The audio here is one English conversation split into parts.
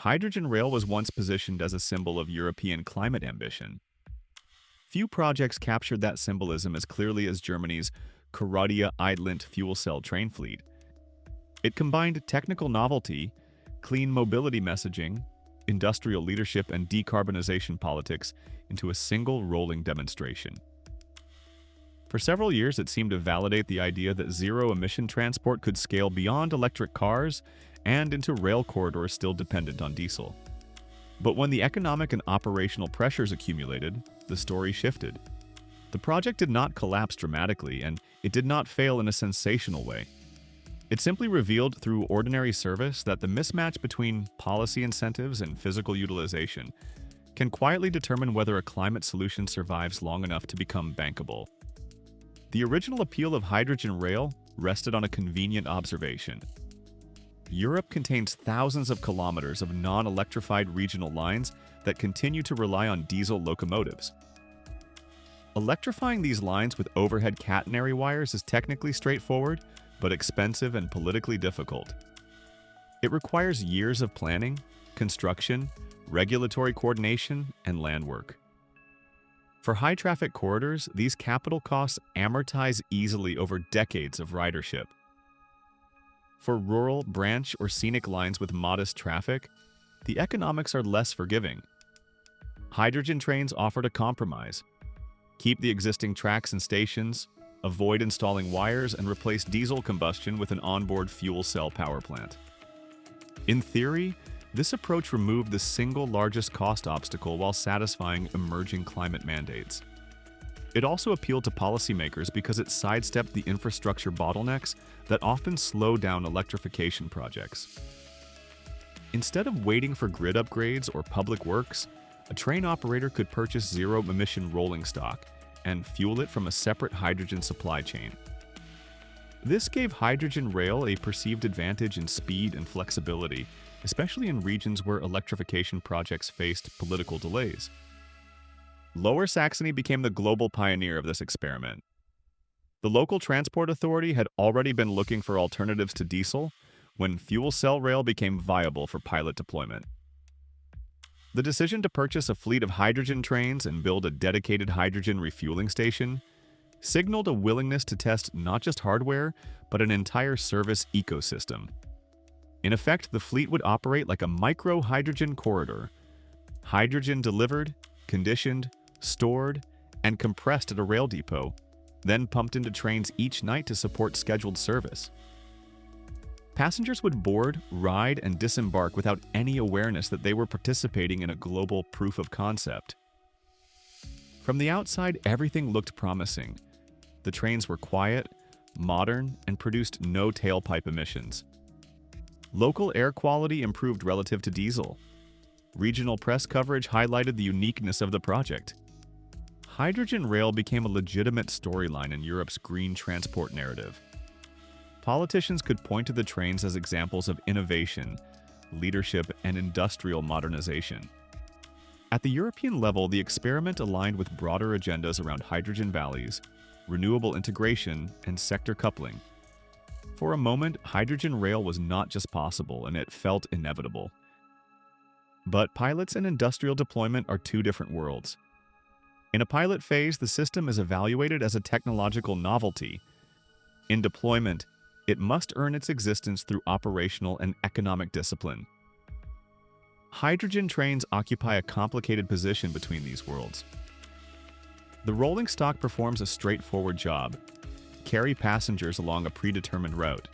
Hydrogen rail was once positioned as a symbol of European climate ambition. Few projects captured that symbolism as clearly as Germany's Coradia iLint fuel cell train fleet. It combined technical novelty, clean mobility messaging, industrial leadership, and decarbonization politics into a single rolling demonstration. For several years, it seemed to validate the idea that zero-emission transport could scale beyond electric cars and into rail corridors still dependent on diesel. But when the economic and operational pressures accumulated, the story shifted. The project did not collapse dramatically, and it did not fail in a sensational way. It simply revealed through ordinary service that the mismatch between policy incentives and physical utilization can quietly determine whether a climate solution survives long enough to become bankable. The original appeal of hydrogen rail rested on a convenient observation. Europe contains thousands of kilometers of non-electrified regional lines that continue to rely on diesel locomotives. Electrifying these lines with overhead catenary wires is technically straightforward, but expensive and politically difficult. It requires years of planning, construction, regulatory coordination, and land work. For high-traffic corridors, these capital costs amortize easily over decades of ridership. For rural, branch, or scenic lines with modest traffic, the economics are less forgiving. Hydrogen trains offered a compromise. Keep the existing tracks and stations, avoid installing wires, and replace diesel combustion with an onboard fuel cell power plant. In theory, this approach removed the single largest cost obstacle while satisfying emerging climate mandates. It also appealed to policymakers because it sidestepped the infrastructure bottlenecks that often slow down electrification projects. Instead of waiting for grid upgrades or public works, a train operator could purchase zero-emission rolling stock and fuel it from a separate hydrogen supply chain. This gave hydrogen rail a perceived advantage in speed and flexibility, especially in regions where electrification projects faced political delays. Lower Saxony became the global pioneer of this experiment. The local transport authority had already been looking for alternatives to diesel when fuel cell rail became viable for pilot deployment. The decision to purchase a fleet of hydrogen trains and build a dedicated hydrogen refueling station signaled a willingness to test not just hardware, but an entire service ecosystem. In effect, the fleet would operate like a micro-hydrogen corridor. Hydrogen delivered, conditioned, stored, and compressed at a rail depot, then pumped into trains each night to support scheduled service. Passengers would board, ride, and disembark without any awareness that they were participating in a global proof of concept. From the outside, everything looked promising. The trains were quiet, modern, and produced no tailpipe emissions. Local air quality improved relative to diesel. Regional press coverage highlighted the uniqueness of the project. Hydrogen rail became a legitimate storyline in Europe's green transport narrative. Politicians could point to the trains as examples of innovation, leadership, and industrial modernization. At the European level, the experiment aligned with broader agendas around hydrogen valleys, renewable integration, and sector coupling. For a moment, hydrogen rail was not just possible, and it felt inevitable. But pilots and industrial deployment are two different worlds. In a pilot phase, the system is evaluated as a technological novelty. In deployment, it must earn its existence through operational and economic discipline. Hydrogen trains occupy a complicated position between these worlds. The rolling stock performs a straightforward job: carry passengers along a predetermined route.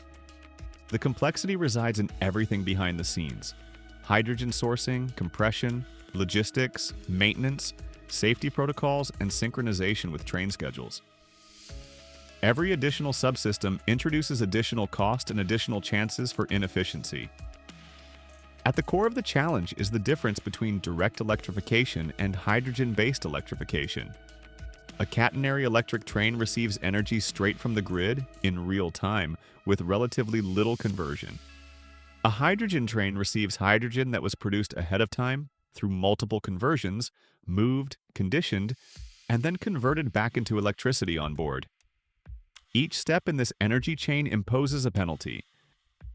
The complexity resides in everything behind the scenes: hydrogen sourcing, compression, logistics, maintenance, safety protocols, and synchronization with train schedules. Every additional subsystem introduces additional cost and additional chances for inefficiency. At the core of the challenge is the difference between direct electrification and hydrogen-based electrification. A catenary electric train receives energy straight from the grid in real time with relatively little conversion. A hydrogen train receives hydrogen that was produced ahead of time through multiple conversions, moved, conditioned, and then converted back into electricity on board. Each step in this energy chain imposes a penalty: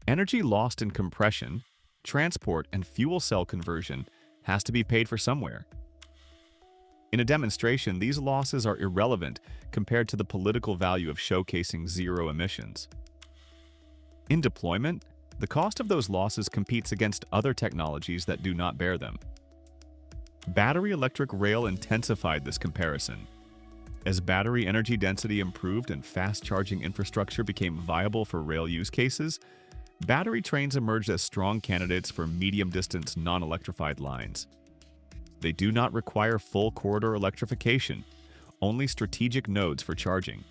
energy lost in compression, transport, and fuel cell conversion has to be paid for somewhere. In a demonstration, these losses are irrelevant compared to the political value of showcasing zero emissions. In deployment, the cost of those losses competes against other technologies that do not bear them. Battery electric rail intensified this comparison. As battery energy density improved and fast-charging infrastructure became viable for rail use cases, battery trains emerged as strong candidates for medium-distance non-electrified lines. They do not require full corridor electrification, only strategic nodes for charging.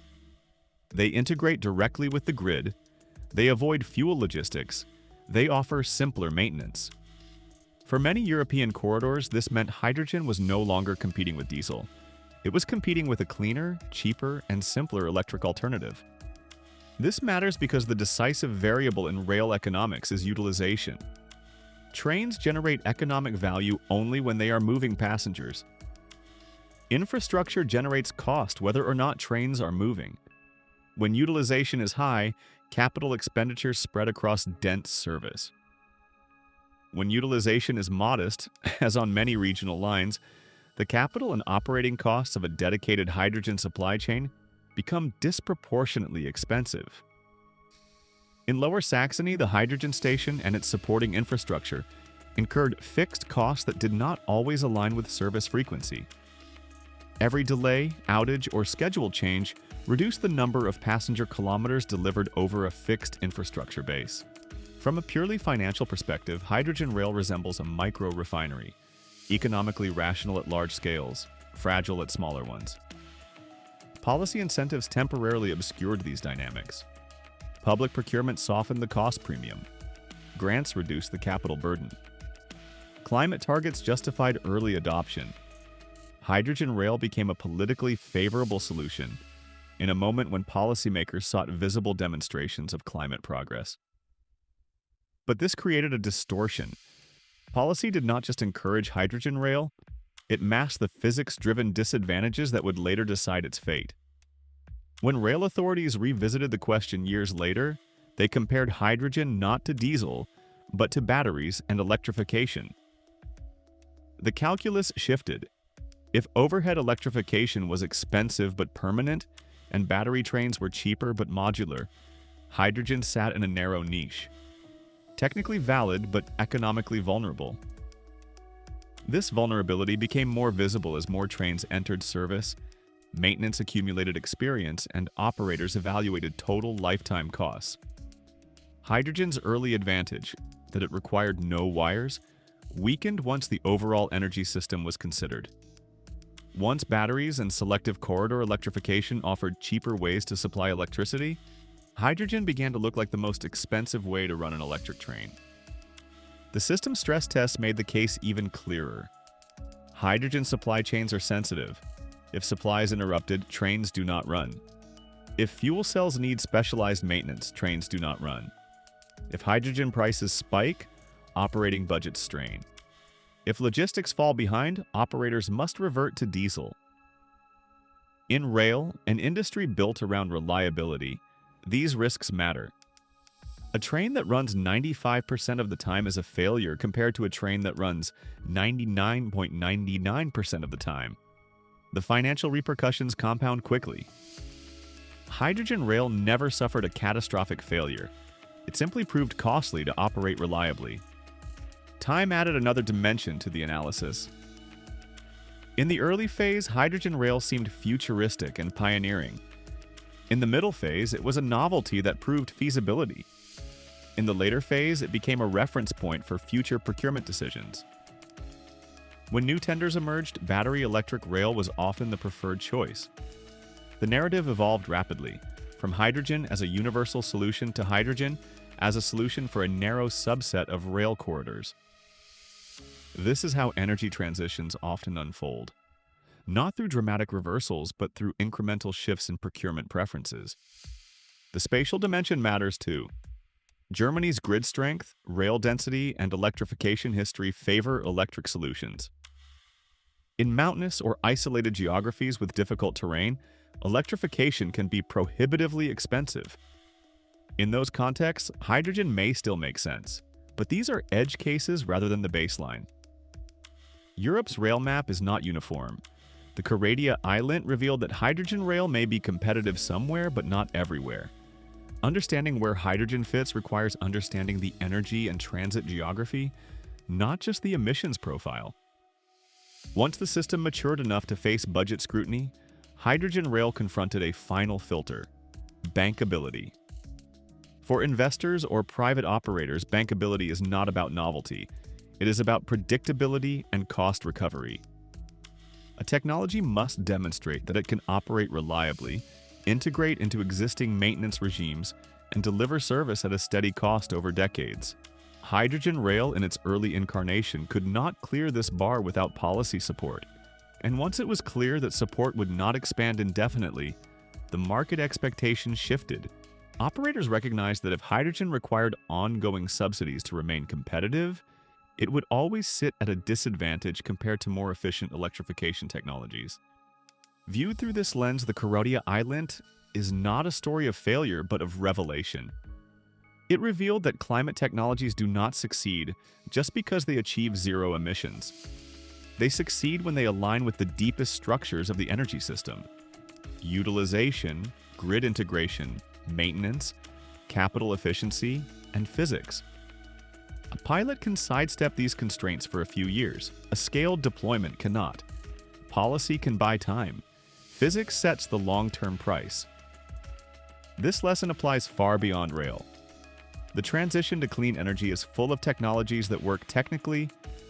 They integrate directly with the grid, they avoid fuel logistics, they offer simpler maintenance. For many European corridors, this meant hydrogen was no longer competing with diesel. It was competing with a cleaner, cheaper, and simpler electric alternative. This matters because the decisive variable in rail economics is utilization. Trains generate economic value only when they are moving passengers. Infrastructure generates cost whether or not trains are moving. When utilization is high, capital expenditures spread across dense service. When utilization is modest, as on many regional lines, the capital and operating costs of a dedicated hydrogen supply chain become disproportionately expensive. In Lower Saxony, the hydrogen station and its supporting infrastructure incurred fixed costs that did not always align with service frequency. Every delay, outage, or schedule change reduced the number of passenger kilometers delivered over a fixed infrastructure base. From a purely financial perspective, hydrogen rail resembles a micro-refinery, economically rational at large scales, fragile at smaller ones. Policy incentives temporarily obscured these dynamics. Public procurement softened the cost premium. Grants reduced the capital burden. Climate targets justified early adoption. Hydrogen rail became a politically favorable solution in a moment when policymakers sought visible demonstrations of climate progress. But this created a distortion. Policy did not just encourage hydrogen rail, it masked the physics-driven disadvantages that would later decide its fate. When rail authorities revisited the question years later, they compared hydrogen not to diesel, but to batteries and electrification. The calculus shifted. If overhead electrification was expensive but permanent, and battery trains were cheaper but modular, hydrogen sat in a narrow niche. Technically valid but economically vulnerable. This vulnerability became more visible as more trains entered service, maintenance accumulated experience, and operators evaluated total lifetime costs. Hydrogen's early advantage, that it required no wires, weakened once the overall energy system was considered. Once batteries and selective corridor electrification offered cheaper ways to supply electricity, hydrogen began to look like the most expensive way to run an electric train. The system stress tests made the case even clearer. Hydrogen supply chains are sensitive. If supply is interrupted, trains do not run. If fuel cells need specialized maintenance, trains do not run. If hydrogen prices spike, operating budgets strain. If logistics fall behind, operators must revert to diesel. In rail, an industry built around reliability, these risks matter. A train that runs 95% of the time is a failure compared to a train that runs 99.99% of the time. The financial repercussions compound quickly. Hydrogen rail never suffered a catastrophic failure. It simply proved costly to operate reliably. Time added another dimension to the analysis. In the early phase, hydrogen rail seemed futuristic and pioneering. In the middle phase, it was a novelty that proved feasibility. In the later phase, it became a reference point for future procurement decisions. When new tenders emerged, battery electric rail was often the preferred choice. The narrative evolved rapidly, from hydrogen as a universal solution to hydrogen as a solution for a narrow subset of rail corridors. This is how energy transitions often unfold. Not through dramatic reversals, but through incremental shifts in procurement preferences. The spatial dimension matters too. Germany's grid strength, rail density, and electrification history favor electric solutions. In mountainous or isolated geographies with difficult terrain, electrification can be prohibitively expensive. In those contexts, hydrogen may still make sense, but these are edge cases rather than the baseline. Europe's rail map is not uniform. The Coradia iLint revealed that hydrogen rail may be competitive somewhere, but not everywhere. Understanding where hydrogen fits requires understanding the energy and transit geography, not just the emissions profile. Once the system matured enough to face budget scrutiny, hydrogen rail confronted a final filter: bankability. For investors or private operators, bankability is not about novelty. It is about predictability and cost recovery. A technology must demonstrate that it can operate reliably, integrate into existing maintenance regimes, and deliver service at a steady cost over decades. Hydrogen rail in its early incarnation could not clear this bar without policy support. And once it was clear that support would not expand indefinitely, the market expectations shifted. Operators recognized that if hydrogen required ongoing subsidies to remain competitive, it would always sit at a disadvantage compared to more efficient electrification technologies. Viewed through this lens, the Coradia iLint is not a story of failure, but of revelation. It revealed that climate technologies do not succeed just because they achieve zero emissions. They succeed when they align with the deepest structures of the energy system: utilization, grid integration, maintenance, capital efficiency, and physics. A pilot can sidestep these constraints for a few years. A scaled deployment cannot. Policy can buy time. Physics sets the long-term price. This lesson applies far beyond rail. The transition to clean energy is full of technologies that work technically,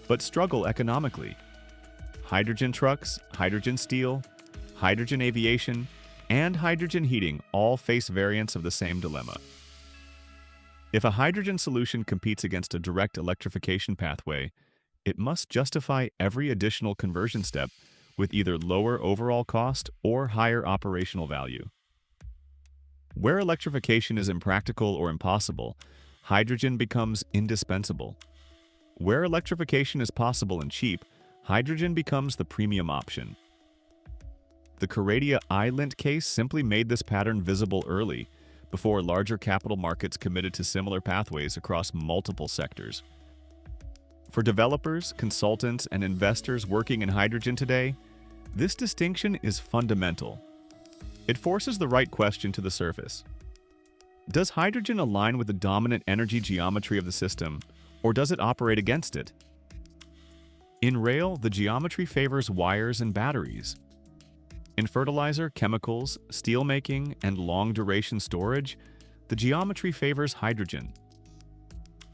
but struggle economically. Hydrogen trucks, hydrogen steel, hydrogen aviation, and hydrogen heating all face variants of the same dilemma. If a hydrogen solution competes against a direct electrification pathway, it must justify every additional conversion step with either lower overall cost or higher operational value. Where electrification is impractical or impossible, hydrogen becomes indispensable. Where electrification is possible and cheap, hydrogen becomes the premium option. The Coradia iLint case simply made this pattern visible early, before larger capital markets committed to similar pathways across multiple sectors. For developers, consultants, and investors working in hydrogen today, this distinction is fundamental. It forces the right question to the surface. Does hydrogen align with the dominant energy geometry of the system, or does it operate against it? In rail, the geometry favors wires and batteries. In fertilizer, chemicals, steelmaking, and long-duration storage, the geometry favors hydrogen.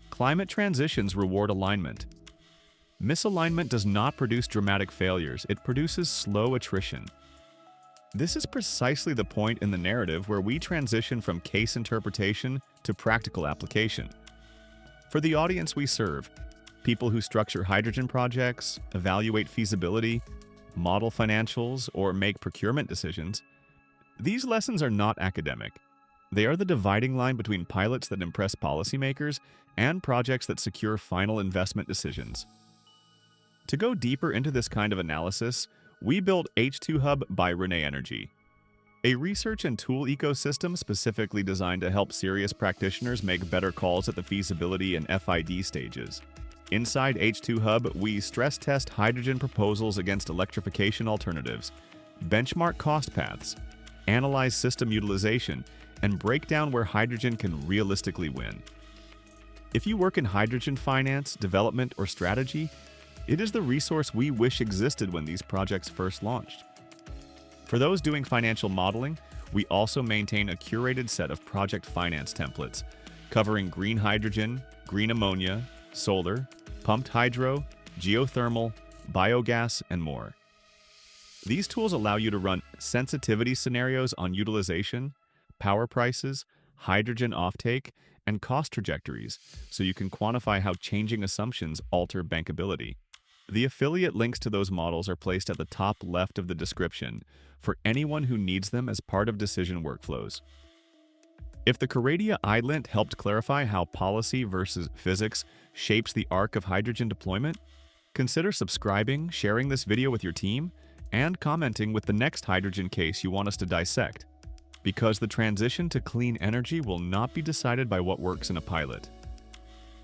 Climate transitions reward alignment. Misalignment does not produce dramatic failures, it produces slow attrition. This is precisely the point in the narrative where we transition from case interpretation to practical application. For the audience we serve, people who structure hydrogen projects, evaluate feasibility, model financials, or make procurement decisions, these lessons are not academic. They are the dividing line between pilots that impress policymakers and projects that secure final investment decisions. To go deeper into this kind of analysis, we built H2 Hub by Renee Energy, a research and tool ecosystem specifically designed to help serious practitioners make better calls at the feasibility and FID stages. Inside H2 Hub, we stress test hydrogen proposals against electrification alternatives, benchmark cost paths, analyze system utilization, and break down where hydrogen can realistically win. If you work in hydrogen finance, development, or strategy, it is the resource we wish existed when these projects first launched. For those doing financial modeling, we also maintain a curated set of project finance templates covering green hydrogen, green ammonia, solar, pumped hydro, geothermal, biogas, and more. These tools allow you to run sensitivity scenarios on utilization, power prices, hydrogen offtake, and cost trajectories, so you can quantify how changing assumptions alter bankability. The affiliate links to those models are placed at the top left of the description for anyone who needs them as part of decision workflows. If the Coradia iLint helped clarify how policy versus physics shapes the arc of hydrogen deployment, consider subscribing, sharing this video with your team, and commenting with the next hydrogen case you want us to dissect. Because the transition to clean energy will not be decided by what works in a pilot.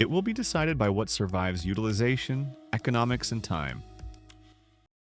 It will be decided by what survives utilization, economics, and time.